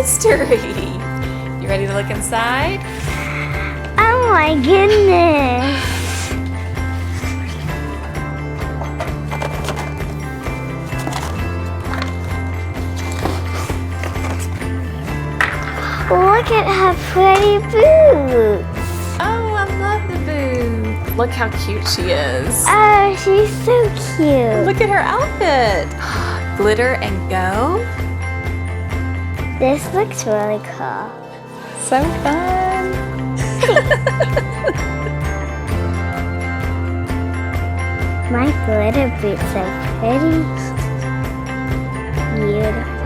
mystery. You ready to look inside? Oh my goodness. Look at her pretty boots. Oh, I love the boots. Look how cute she is. Oh, she's so cute. Look at her outfit. Glitter and go. This looks really cool. So fun. My glitter boots are pretty beautiful.